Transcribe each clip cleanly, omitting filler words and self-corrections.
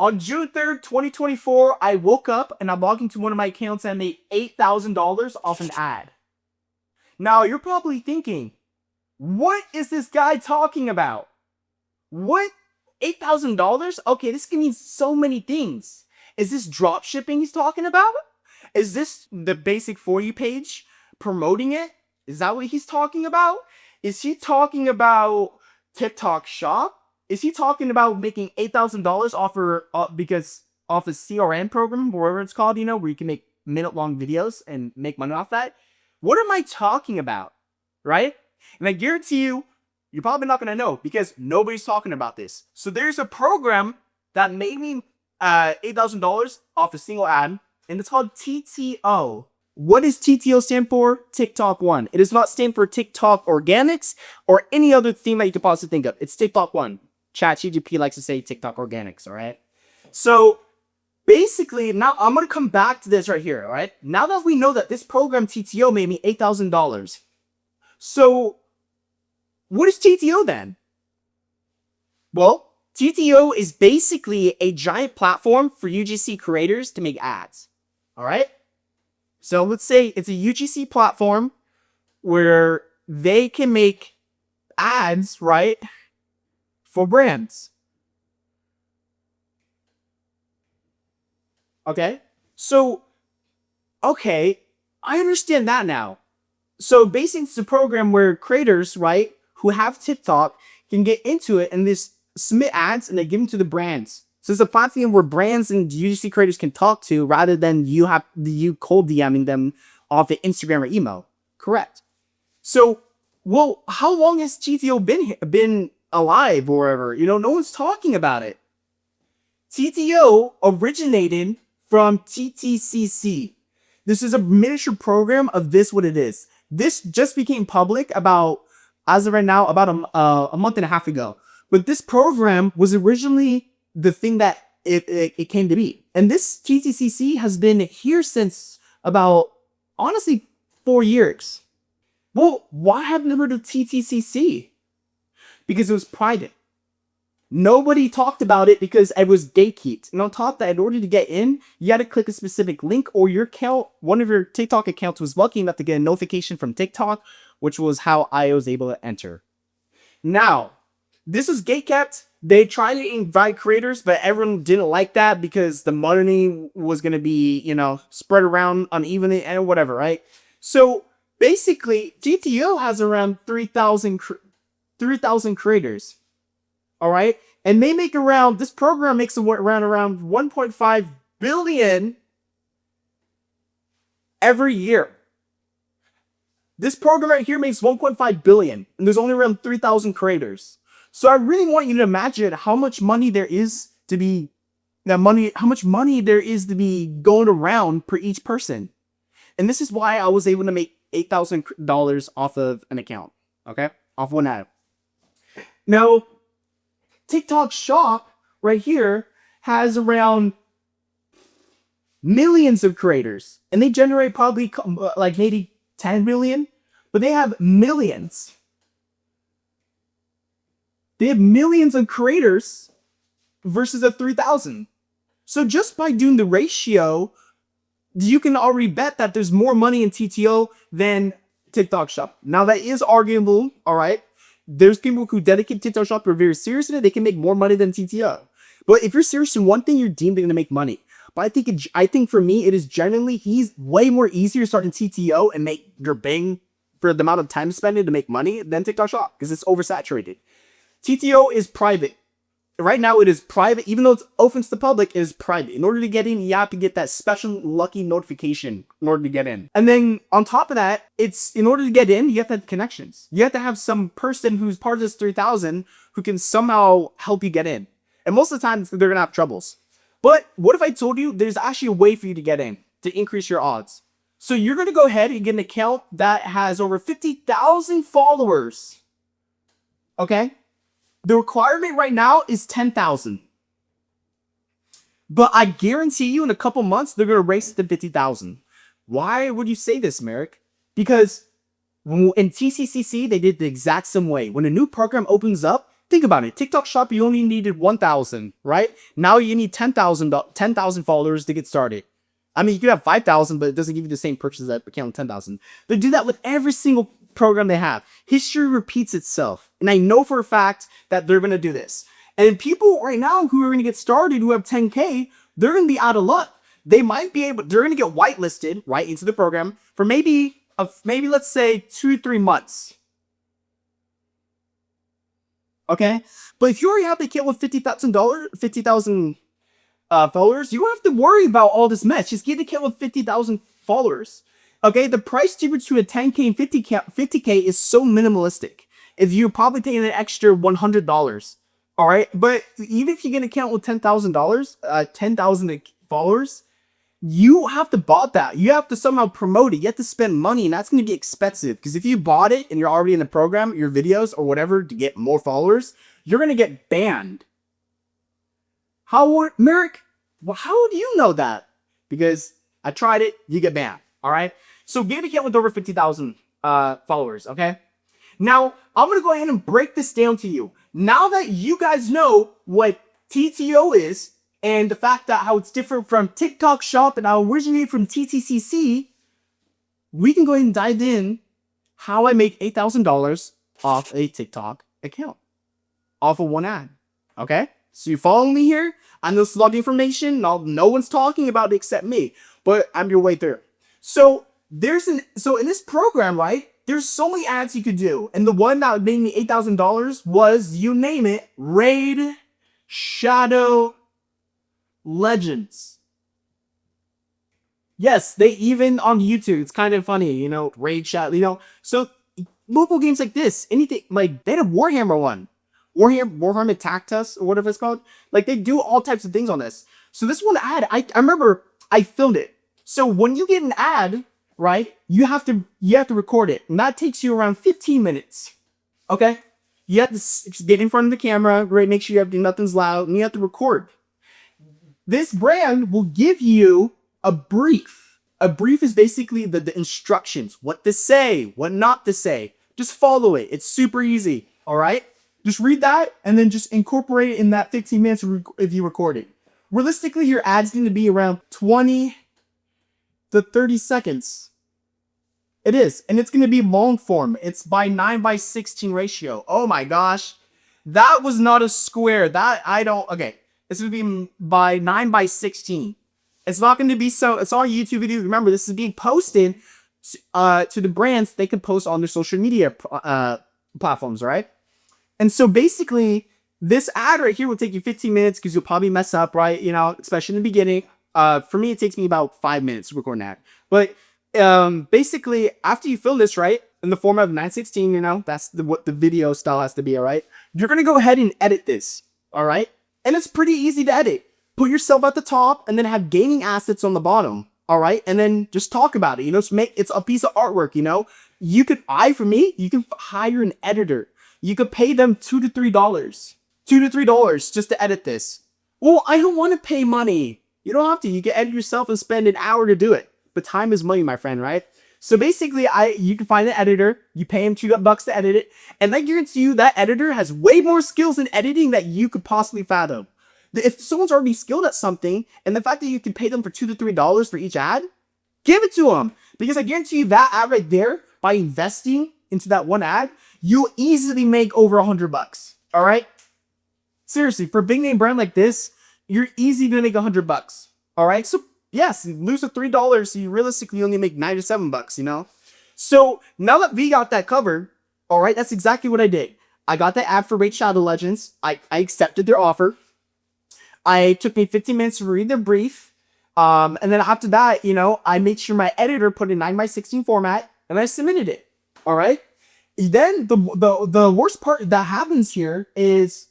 On June 3rd, 2024, I woke up and I logged into one of my accounts and I made $8,000 off an ad. Now, you're probably thinking, what is this guy talking about? What? $8,000? Okay, this can mean so many things. Is this drop shipping he's talking about? Is this the basic For You page promoting it? Is that what he's talking about? Is he talking about TikTok Shop? Is he talking about making $8,000 off a CRM program, whatever it's called, where you can make minute-long videos and make money off that? What am I talking about, right? And I guarantee you, you're probably not going to know because nobody's talking about this. So there's a program that made me $8,000 off a single ad, and it's called TTO. What does TTO stand for? TikTok One. It does not stand for TikTok Organics or any other thing that you could possibly think of. It's TikTok One. ChatGPT likes to say TikTok Organics, all right? So basically, now I'm going to come back to this right here, all right? Now that we know that this program TTO made me $8,000. So what is TTO then? Well, TTO is basically a giant platform for UGC creators to make ads, all right? So let's say it's a UGC platform where they can make ads, right, for brands. Okay? So, okay, I understand that now. So basically it's a program where creators, right, who have TikTok can get into it and just submit ads and they give them to the brands. So it's a platform where brands and UGC creators can talk to rather than you cold DMing them off of Instagram or email. Correct. So, well, how long has TTO been alive or whatever? No one's talking about it. TTO originated from TTCC. This is a miniature program of this what it is. This just became public as of right now, about a month and a half ago. But this program was originally the thing that it came to be. And this TTCC has been here since about, honestly, 4 years. Well, why haven't I heard of TTCC? Because it was private. Nobody talked about it because it was gatekept. And on top of that, in order to get in, you had to click a specific link or your account, one of your TikTok accounts was lucky enough to get a notification from TikTok, which was how I was able to enter. Now, this is gatekept. They tried to invite creators, but everyone didn't like that because the money was going to be, spread around unevenly and whatever, right? So basically, TTO has around 3,000 creators. All right. And they make this program makes around 1.5 billion every year. This program right here makes 1.5 billion and there's only around 3,000 creators. So I really want you to imagine how much money there is to be going around per each person. And this is why I was able to make $8,000 off of an account. Okay. Off one ad. Now, TikTok Shop right here has around millions of creators and they generate probably like maybe 10 million, but they have millions. They have millions of creators versus a 3,000. So just by doing the ratio, you can already bet that there's more money in TTO than TikTok Shop. Now that is arguable, all right? There's people who dedicate TikTok Shop who are very serious in it. They can make more money than TTO. But if you're serious in one thing, you're deemed to make money. But I think for me, it is generally, he's way more easier starting TTO and make your bang for the amount of time spent to make money than TikTok Shop because it's oversaturated. TTO is private. Right now it is private. Even though it's open to the public, it is private. In order to get in, you have to get that special lucky notification in order to get in. And then on top of that, in order to get in, you have to have connections. You have to have some person who's part of this 3,000 who can somehow help you get in. And most of the time, they're going to have troubles. But what if I told you there's actually a way for you to get in to increase your odds? So you're going to go ahead and get an account that has over 50,000 followers. Okay? The requirement right now is 10,000. But I guarantee you in a couple months, they're going to race it to 50,000. Why would you say this, Merrick? Because in TCCC, they did the exact same way. When a new program opens up, Think about it. TikTok Shop, you only needed 1,000, right? Now you need 10,000 followers to get started. I mean, you could have 5,000, but it doesn't give you the same purchases that account with 10,000. They do that with every single program they have. History repeats itself. And I know for a fact that they're going to do this. And people right now who are going to get started, who have 10K, they're going to be out of luck. They might be able, they're going to get whitelisted right into the program for maybe let's say 2 to 3 months. Okay. But if you already have the account with $50,000 followers, you don't have to worry about all this mess. Just get the account with 50,000 followers. Okay. The price difference to a 10K and 50K is so minimalistic. If you're probably taking an extra $100. All right. But even if you get an account with $10,000, 10,000 followers, you have to bought that. You have to somehow promote it. You have to spend money, and that's going to be expensive. Because if you bought it and you're already in the program, your videos or whatever to get more followers, you're going to get banned. Merrick? Well, how do you know that? Because I tried it. You get banned. All right. So get an account with over 50,000 followers. Okay. Now I'm going to go ahead and break this down to you. Now that you guys know what TTO is, and the fact that how it's different from TikTok Shop and how it originated from TTCC, we can go ahead and dive in how I make $8,000 off a TikTok account, off of one ad. Okay? So you following me here? I know this is a lot of information. No one's talking about it except me, but I'm your way through. So in this program, right, there's so many ads you could do. And the one that made me $8,000 was, you name it, Raid Shadow Legends. Yes, they even on YouTube, it's kind of funny, you know, Raid Shadow, so mobile games like this, anything, like, they had a Warhammer one. Warhammer Attacked Us, or whatever it's called. Like, they do all types of things on this. So this one ad, I remember I filmed it. So when you get an ad, right, you have to record it. And that takes you around 15 minutes. Okay? You have to get in front of the camera, right, make sure nothing's loud, and you have to record. This brand will give you a brief. A brief is basically the instructions, what to say, what not to say. Just follow it. It's super easy. All right? Just read that and then just incorporate it in that 15 minutes if you record it. Realistically, your ad's going to be around 20 to 30 seconds. It is. And it's going to be long form. It's by 9:16 ratio. Oh my gosh. That was not a square. Okay. It's going to be by 9:16. It's not going to be so. It's all YouTube videos. Remember, this is being posted to the brands. They can post on their social media platforms, right? And so basically, this ad right here will take you 15 minutes because you'll probably mess up, right? You know, especially in the beginning. For me, it takes me about 5 minutes to record an ad. But basically, after you film this, right, in the format of 9:16, you know, that's what the video style has to be, all right? You're going to go ahead and edit this, all right? And it's pretty easy to edit. Put yourself at the top and then have gaming assets on the bottom. All right. And then just talk about it. You know, it's a piece of artwork, you know. You can hire an editor. You could pay them $2 to $3. $2 to $3 just to edit this. Well, I don't want to pay money. You don't have to. You can edit yourself and spend an hour to do it. But time is money, my friend, right? So basically, you can find an editor. You pay him $2 to edit it. And I guarantee you that editor has way more skills in editing that you could possibly fathom. If someone's already skilled at something, and the fact that you can pay them for $2 to $3 for each ad, give it to them. Because I guarantee you that ad right there, by investing into that one ad, you'll easily make over $100. All right? Seriously, for a big name brand like this, you're easy to make $100. All right? So yes, you lose the $3, so you realistically only make $97, you know? So now that we got that covered, all right, that's exactly what I did. I got the ad for Raid Shadow Legends. I accepted their offer. It took me 15 minutes to read their brief. And then after that, you know, I made sure my editor put in 9:16 format and I submitted it. All right. Then the worst part that happens here is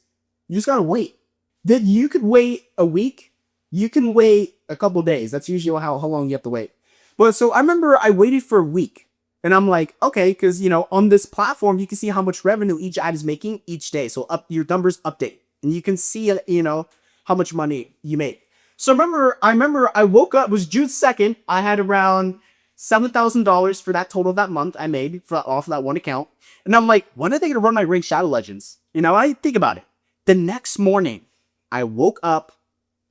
you just gotta wait. Then you could wait a week. You can wait a couple days. That's usually how long you have to wait. But so I remember I waited for a week and I'm like, okay, because, you know, on this platform, you can see how much revenue each ad is making each day. So your numbers update and you can see, you know, how much money you make. So I remember I woke up, it was June 2nd. I had around $7,000 for that total that month I made off that one account. And I'm like, when are they going to run my Raid Shadow Legends? You know, I think about it. The next morning, I woke up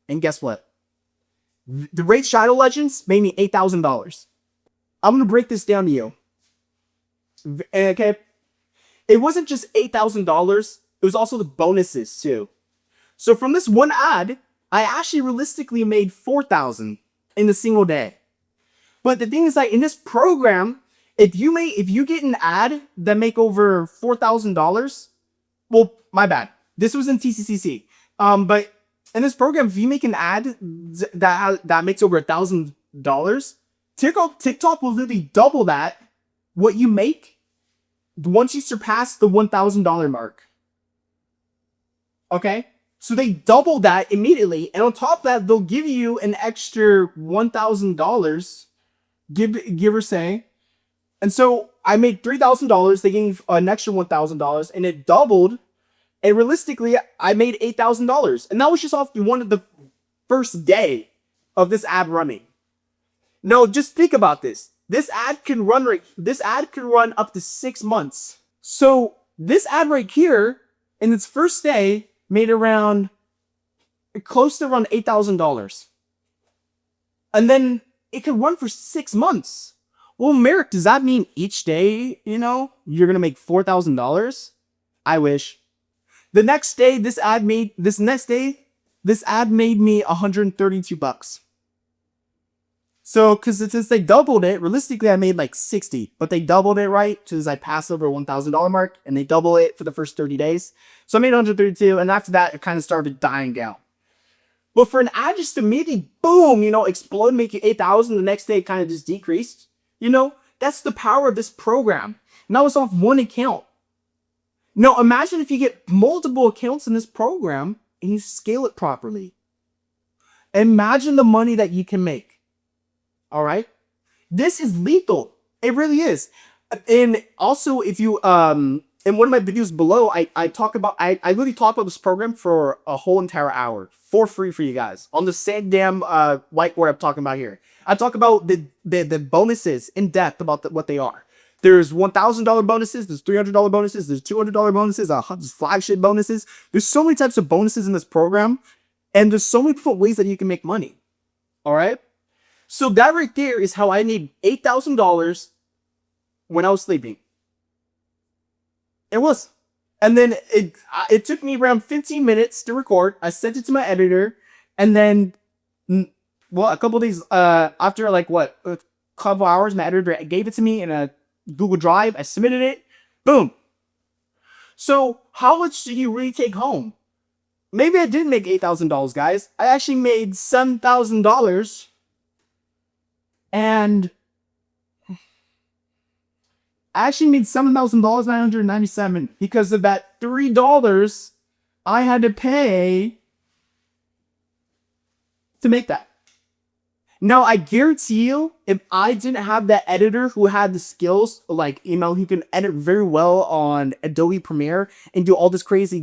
and guess what? The Raid Shadow Legends made me $8,000. I'm going to break this down to you. Okay? It wasn't just $8,000. It was also the bonuses too. So from this one ad, I actually realistically made $4,000 in a single day. But the thing is, like, in this program, if you get an ad that make over $4,000, well, my bad. This was in TCCC. But in this program, if you make an ad that makes over $1,000, TikTok will literally double that what you make once you surpass the $1,000 mark. Okay, so they double that immediately, and on top of that, they'll give you an extra $1,000, give or say. And so I made $3,000. They gave an extra $1,000, and it doubled. And realistically, I made $8,000, and that was just off one of the first day of this ad running. No, just think about this. This ad can run up to 6 months. So this ad right here, in its first day, made close to around $8,000. And then it could run for 6 months. Well, Merrick, does that mean each day, you're going to make $4,000? I wish. The next day, this ad made me $132. So, because since they doubled it, realistically, I made like 60, but they doubled it, right? Because I passed over $1,000 mark, and they double it for the first 30 days. So I made 132, and after that, it kind of started dying down. But for an ad just to immediately, boom, explode, make you 8,000, the next day it kind of just decreased. That's the power of this program. And that was off one account. Now, imagine if you get multiple accounts in this program and you scale it properly. Imagine the money that you can make. All right? This is lethal. It really is. And also, if you, in one of my videos below, I literally talk about this program for a whole entire hour for free for you guys on the same damn whiteboard I'm talking about here. I talk about the bonuses in depth about what they are. There's $1,000 bonuses, there's $300 bonuses, there's $200 bonuses, there's flagship bonuses. There's so many types of bonuses in this program, and there's so many different ways that you can make money. All right? So that right there is how I made $8,000 when I was sleeping. It was. And then it took me around 15 minutes to record. I sent it to my editor, and then, a couple days after, a couple hours, my editor gave it to me in a Google Drive. I submitted it. Boom. So how much did you really take home? Maybe I didn't make $8,000, guys. I actually made $7,000. And I actually made $7,997 because of that $3 I had to pay to make that. Now, I guarantee you, if I didn't have that editor who had the skills, who can edit very well on Adobe Premiere and do all this crazy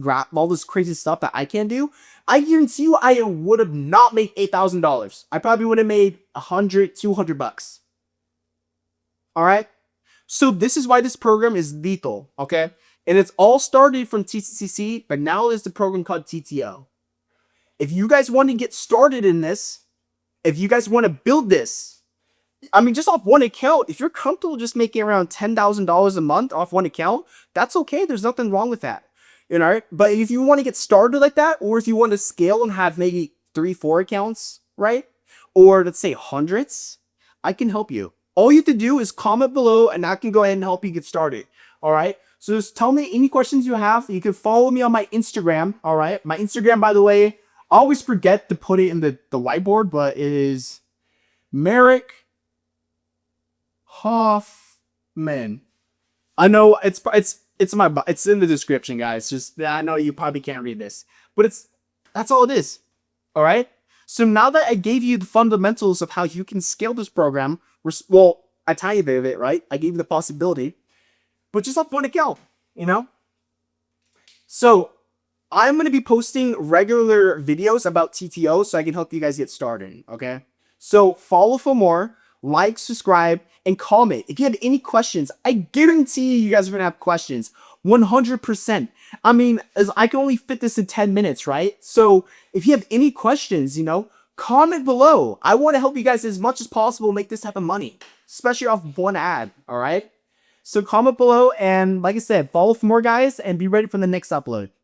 stuff that I can do, I guarantee you I would have not made $8,000. I probably would have made $100, $200. All right? So this is why this program is lethal, okay? And it's all started from TCCC, but now there's the program called TTO. If you guys want to get started in this, if you guys want to build this, just off one account, if you're comfortable just making around $10,000 a month off one account, that's okay. There's nothing wrong with that. Right? But if you want to get started like that, or if you want to scale and have maybe 3-4 accounts, right? Or let's say hundreds, I can help you. All you have to do is comment below and I can go ahead and help you get started. All right. So just tell me any questions you have. You can follow me on my Instagram. All right. My Instagram, by the way, I always forget to put it in the whiteboard, but it is Merrick Hoffman. I know it's in the description, guys. Just I know you probably can't read this, but that's all it is. All right. So now that I gave you the fundamentals of how you can scale this program, I tell you of it, right? I gave you the possibility, but just off one account, So I'm going to be posting regular videos about TTO so I can help you guys get started, okay? So follow for more, like, subscribe, and comment. If you had any questions, I guarantee you guys are going to have questions. 100%. I mean, as I can only fit this in 10 minutes, right? So if you have any questions, comment below. I want to help you guys as much as possible make this type of money, especially off one ad. All right. So comment below, and like I said, follow for more, guys, and be ready for the next upload.